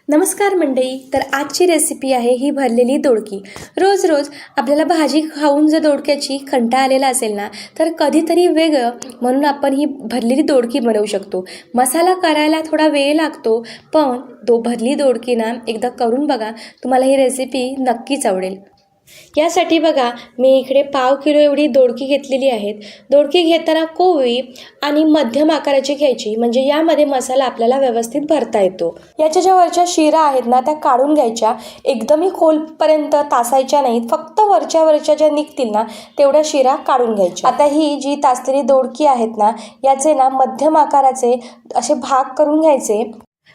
नमस्कार मंडळी. तर आजची रेसिपी आहे ही भरलेली दोडकी. रोज रोज आपल्याला भाजी खाऊन जर दोडक्याची कंटाळा आलेला असेल ना, तर कधीतरी वेगळं म्हणून आपण ही भरलेली दोडकी बनवू शकतो. मसाला करायला थोडा वेळ लागतो, पण भरली दोडकी ना एकदा करून बघा, तुम्हाला ही रेसिपी नक्कीच आवडेल. यासाठी बघा, मी इकडे 1/2 किलो एवढी दोडकी घेतलेली आहेत. दोडकी घेताना कोवळी आणि मध्यम आकाराची घ्यायची, म्हणजे यामध्ये मसाला आपल्याला व्यवस्थित भरता येतो. याच्या ज्या वरच्या शिरा आहेत ना, त्या काढून घ्यायच्या. एकदमही खोलपर्यंत तासायच्या नाहीत, फक्त वरच्या ज्या निघतील ना तेवढ्या शिरा काढून घ्यायच्या. आता ही जी तासलेली दोडकी आहेत ना, याचे ना मध्यम आकाराचे असे भाग करून घ्यायचे.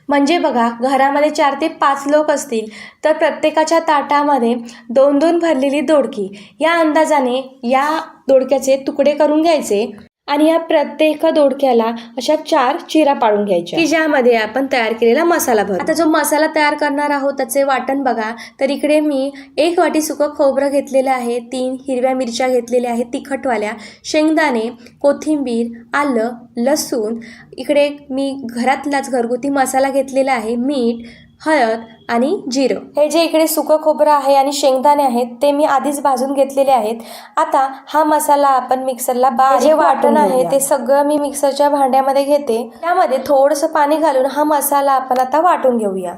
म्हणजे बघा, घरामध्ये 4 ते 5 लोक असतील तर प्रत्येकाच्या ताटामध्ये 2-2 भरलेली दोडकी या अंदाजाने या दोडक्याचे तुकडे करून घ्यायचे आणि या प्रत्येक दोडक्याला अशा 4 चिरा पाडून घ्यायच्या, की ज्यामध्ये आपण तयार केलेला मसाला भरू. आता जो मसाला तयार करणार आहोत त्याचे वाटण बघा. तर इकडे मी 1 वाटी सुकं खोबरं घेतलेलं आहे, 3 हिरव्या मिरच्या घेतलेल्या आहेत तिखटवाल्या, शेंगदाणे, कोथिंबीर, आलं, लसूण, इकडे मी घरातलाच घरगुती मसाला घेतलेला आहे, मीठ, हळद आणि जिरं. हे जे इकडे सुकं खोबरं आहे आणि शेंगदाणे आहेत ते मी आधीच भाजून घेतलेले आहेत. आता हा मसाला आपण मिक्सरला जे वाटण आहे ते सगळं मी मिक्सरच्या भांड्यामध्ये घेते. त्यामध्ये थोडंसं पाणी घालून हा मसाला आपण आता वाटून घेऊया.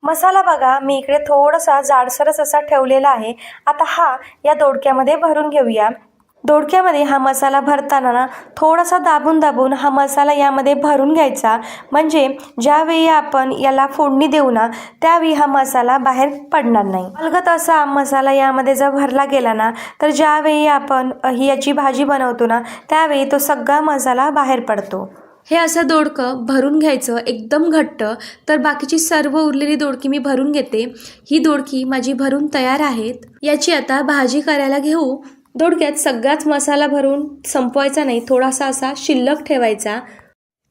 मसाला बघा, मी इकडे थोडासा जाडसरच असा ठेवलेला आहे. आता हा या दोडक्यामध्ये भरून घेऊया. दोडक्यामध्ये हा मसाला भरताना ना थोडासा दाबून हा मसाला यामध्ये भरून घ्यायचा, म्हणजे ज्यावेळी आपण याला फोडणी देऊ ना त्यावेळी हा मसाला बाहेर पडणार नाही. अलगद असा मसाला यामध्ये जर भरला गेला ना, तर ज्यावेळी आपण याची भाजी बनवतो ना त्यावेळी तो सगळा मसाला बाहेर पडतो. हे असं दोडकं भरून घ्यायचं एकदम घट्ट. तर बाकीची सर्व उरलेली दोडकी मी भरून घेते. ही दोडकी माझी भरून तयार आहेत. याची आता भाजी करायला घेऊ. दोडक्यात सगळाच मसाला भरून संपवायचा नाही, थोडासा असा शिल्लक ठेवायचा.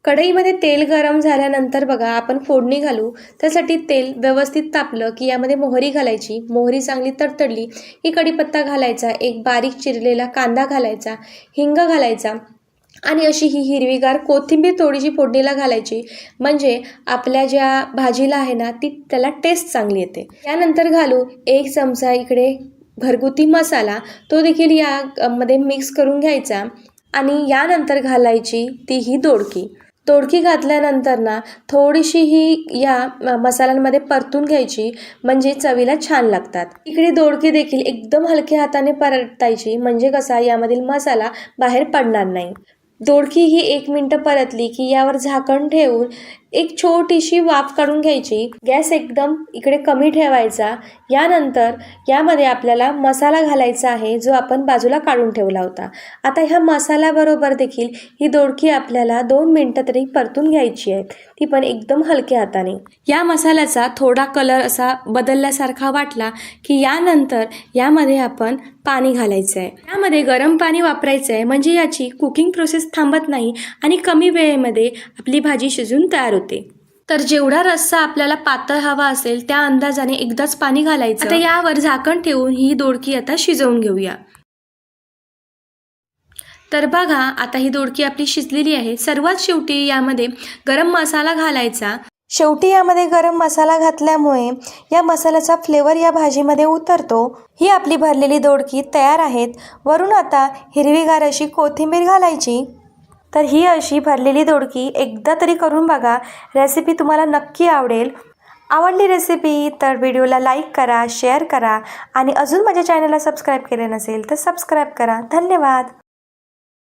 कढईमध्ये तेल गरम झाल्यानंतर बघा आपण फोडणी घालू. त्यासाठी तेल व्यवस्थित तापलं की यामध्ये मोहरी घालायची. मोहरी चांगली तडतडली की कढीपत्ता घालायचा, एक बारीक चिरलेला कांदा घालायचा, हिंग घालायचा आणि अशी ही हिरवीगार कोथिंबीर थोडीशी फोडणीला घालायची, म्हणजे आपल्या ज्या भाजीला आहे ना ती त्याला टेस्ट चांगली येते. यानंतर घालू 1 चमचा इकडे घरगुती मसाला, तो देखील यामध्ये मिक्स करून घ्यायचा आणि यानंतर घालायची ती ही दोडकी घातल्यानंतर ना थोडीशी ही या मसाल्यांमध्ये परतून घ्यायची, म्हणजे चवीला छान लागतात. इकडे दोडकी देखील एकदम हलक्या हाताने परतायची, म्हणजे कसा यामधील मसाला बाहेर पडणार नाही. दोडकी ही 1 मिनिट परतली की यावर झाकण ठेवून एक छोटीशी वाफ काढून घ्यायची. गॅस एकदम इकडे कमी ठेवायचा. यानंतर यामध्ये आपल्याला मसाला घालायचा आहे जो आपण बाजूला काढून ठेवला होता. आता ह्या मसाल्याबरोबर देखील ही दोडकी आपल्याला 2 मिनिटं तरी परतून घ्यायची आहे, ती पण एकदम हलक्या हाताने. या मसाल्याचा थोडा कलर असा बदलल्यासारखा वाटला की यानंतर यामध्ये आपण पाणी घालायचं आहे. यामध्ये गरम पाणी वापरायचं आहे, म्हणजे याची कुकिंग प्रोसेस थांबत नाही आणि कमी वेळेमध्ये आपली भाजी शिजून तयार होते. तर जेवढा रस्सा आपल्याला पातळ हवा असेल त्या अंदाजाने एकदाच पाणी घालायचं. आता यावर झाकण ठेवून ही दोडकी आता शिजवून घेऊया. तर बघा, आता ही दोडकी आपली शिजलेली आहे. सर्वात शेवटी यामध्ये गरम मसाला घालायचा. शेवटी यामध्ये गरम मसाला घातल्यामुळे या मसाल्याचा फ्लेवर या भाजीमध्ये उतरतो. ही आपली भरलेली दोडकी तयार आहेत. वरून आता हिरवीगार अशी कोथिंबीर घालायची. तर ही अशी भरलेली दोडकी एकदा तरी करून बघा. रेसिपी तुम्हाला नक्की आवडेल. आवडली रेसिपी तर व्हिडिओला लाईक करा, शेअर करा आणि अजून माझ्या चॅनलला सबस्क्राईब केले नसेल तर सबस्क्राईब करा. धन्यवाद.